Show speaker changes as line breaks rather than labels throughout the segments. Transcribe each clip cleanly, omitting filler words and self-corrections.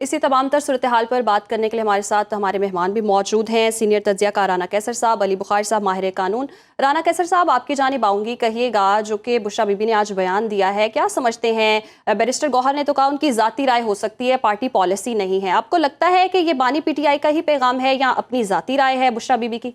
इसी तमाम तर सूरत हाल पर बात करने के लिए हमारे साथ हमारे मेहमान भी मौजूद हैं। सीनियर तज्जिया कार राना कैसर साहब, अली बुखारी साहब माहिर कानून। राना कैसर साहब, आपकी जानिब आऊँगी, कहिएगा जो कि बुशरा बीबी ने आज बयान दिया है, क्या समझते हैं? बैरिस्टर गौहर ने तो कहा उनकी ज़ाती राय हो सकती है, पार्टी पॉलिसी नहीं है। आपको लगता है कि ये बानी PTI का ही पैगाम है या अपनी ज़ाती राय है बुशरा बीबी की?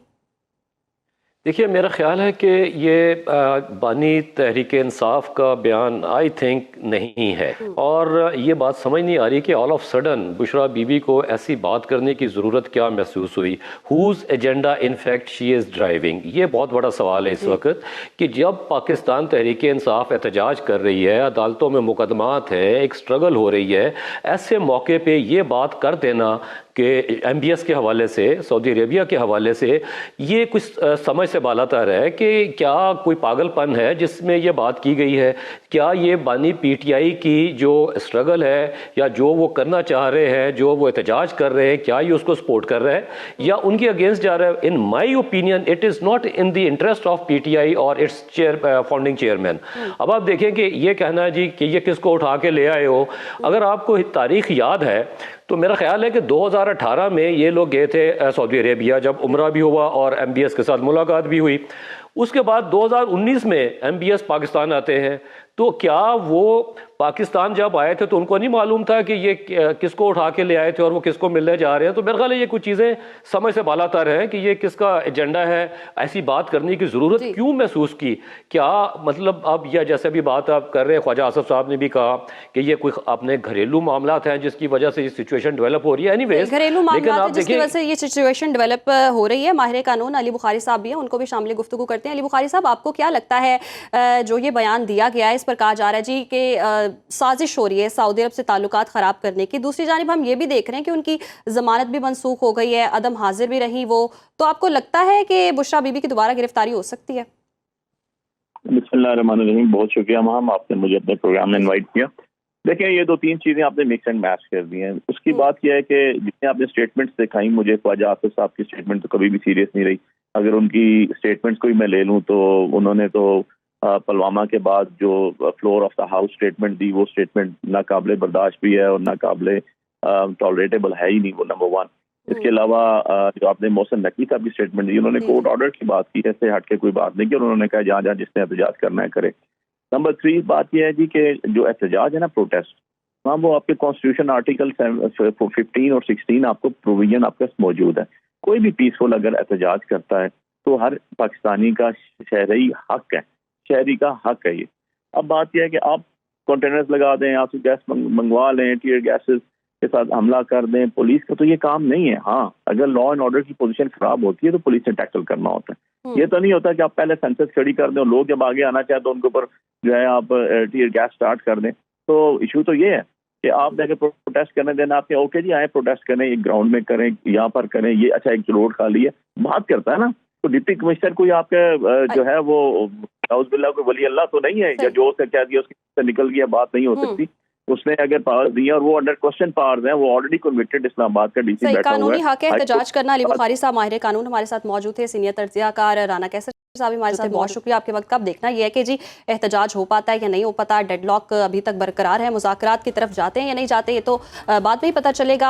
देखिए, मेरा ख्याल है कि ये बानी तहरीक इंसाफ का बयान आई थिंक नहीं है, और ये बात समझ नहीं आ रही कि all of sudden Bushra Bibi को ऐसी बात करने की ज़रूरत क्या महसूस हुई। Who's agenda in fact she is driving, ये बहुत बड़ा सवाल है इस वक्त कि जब पाकिस्तान तहरीक इंसाफ एहतजाज कर रही है, अदालतों में मुकदमात हैं, एक स्ट्रगल हो रही है, ऐसे मौके पर ये बात कर देना कि MBS के हवाले से, सऊदी अरेबिया के हवाले से, ये कुछ समझ से बालातर है कि क्या कोई पागलपन है जिसमें ये बात की गई है? क्या ये बानी PTI की जो स्ट्रगल है या जो वो करना चाह रहे हैं, जो वो एहतजाज कर रहे हैं, क्या ये उसको सपोर्ट कर रहा है या उनके अगेंस्ट जा रहा है? In my opinion it is not in the interest of PTI और इट्स फाउंडिंग चेयरमैन। अब आप देखें कि ये कहना है जी कि ये किसको उठा के ले आए हो। अगर आपको तारीख याद है तो मेरा ख्याल है कि 2018 में ये लोग गए थे सऊदी अरेबिया, जब उम्रा भी हुआ और MBS के साथ मुलाकात भी हुई। उसके बाद 2019 में MBS पाकिस्तान आते हैं, तो क्या वो पाकिस्तान जब आए थे तो उनको नहीं मालूम था कि ये किसको उठा के ले आए थे और वो किसको मिलने जा रहे हैं? तो मेरे ख्याल है ये कुछ चीज़ें समझ से बालातर हैं कि ये किसका एजेंडा है, ऐसी बात करने की ज़रूरत क्यों महसूस की? क्या मतलब अब यह जैसे भी बात आप कर रहे हैं, ख्वाजा आसफ साहब ने भी कहा कि ये कोई अपने घरेलू मामलात हैं जिसकी वजह से ये सिचुएशन डेवलप हो रही है। एनीवेज,
घरेलू मामलात जिसकी वजह से ये सिचुएशन डेवलप हो रही है। माहिर कानून अली बुखारी साहब भी हैं, उनको भी शामिल गुफ्तगू करते हैं। अली बुखारी साहब, आपको क्या लगता है जो ये बयान दिया गया है, इस पर कहा जा रहा है जी कि साजिश हो रही है सऊदी अरब से ताल्लुकात ख़राब करने की। दूसरी जानिब हम ये भी देख रहे हैं कि उनकी ज़मानत भी मनसूख हो गई है, अदम हाजिर भी रही वो। तो आपको लगता है कि बुशरा बीबी की दोबारा गिरफ्तारी हो सकती है?
बिस्मिल्लाहिर्रहमानिर्रहीम, बहुत शुक्रिया मैम, आपने मुझे अपने प्रोग्राम में इनवाइट किया। देखिए, ये दो तीन चीज़ें आपने मिक्स एंड मैच कर दी हैं। उसकी बात यह है कि जितने आपने स्टेटमेंट्स दिखाई, मुझे ख्वाजा आसिफ साहब की स्टेटमेंट तो कभी भी सीरियस नहीं रही। अगर उनकी स्टेटमेंट्स को ही मैं ले लूँ तो उन्होंने तो पुलवामा के बाद जो floor of the house statement दी, वो स्टेटमेंट नाकाबिले बर्दाश्त भी है और नाकाबिले टॉलरेटेबल है ही नहीं, वो नंबर वन। इसके अलावा जो आपने मोहसिन नकवी साहब की स्टेटमेंट दी, उन्होंने कोर्ट ऑर्डर की बात की, ऐसे हट के कोई बात नहीं की। उन्होंने कहा जहाँ जहाँ जिसने एहतजाज करना है करे। नंबर 3 बात यह है जी कि जो एहतजाज है ना, प्रोटेस्ट, हाँ, वो आपके कॉन्स्टिट्यूशन आर्टिकल 15 और 16 आपको प्रोविजन आपके पास मौजूद है। कोई भी पीसफुल अगर एहतजाज करता है तो हर पाकिस्तानी का शहरी हक है, शहरी का हक है ये। अब बात यह है कि आप कंटेनर्स लगा दें, आप गैस मंगवा लें, टीयर गैसेस के साथ हमला कर दें, पुलिस का तो ये काम नहीं है। हाँ, अगर लॉ एंड ऑर्डर की पोजीशन खराब होती है तो पुलिस ने टैकल करना होता है। ये तो नहीं होता कि आप पहले सेंसस स्टडी कर दें और लोग जब आगे आना चाहे तो उनके ऊपर जो है आप टीयर गैस स्टार्ट कर दें। तो इशू तो ये है कि आप जाके प्रोटेस्ट करने देना, आपके ओके जी आए प्रोटेस्ट करें, एक ग्राउंड में करें, यहाँ पर करें, ये अच्छा एक रोड खाली है, बात करता है ना। तो डिप्टी कमिश्नर कोई आपके जो है वो नाउज़ुबिल्लाह कोई वली अल्लाह तो नहीं है, या जो उसने कह दिया उसके निकल गया, बात नहीं हो सकती। उसने अगर पावर दिया और वो अंडर क्वेश्चन पावर्स हैं, वो ऑलरेडी कन्विक्टेड इस्लामाबाद का DC बैठा हुआ है।
कानूनी हक है एहतजाज करना। अली बुखारी साहब माहिर कानून हमारे साथ मौजूद थे। सीनियर तज्जियाकार राना कैसर साहब हमारे साथ, बहुत शुक्रिया आपके वक्त का। अब देखना यह है कि जी एहतजाज हो पाता है या नहीं हो पाता, डेडलॉक अभी तक बरकरार है, मुज़ाकरात की तरफ जाते हैं या नहीं जाते, ये तो बाद में ही पता चलेगा।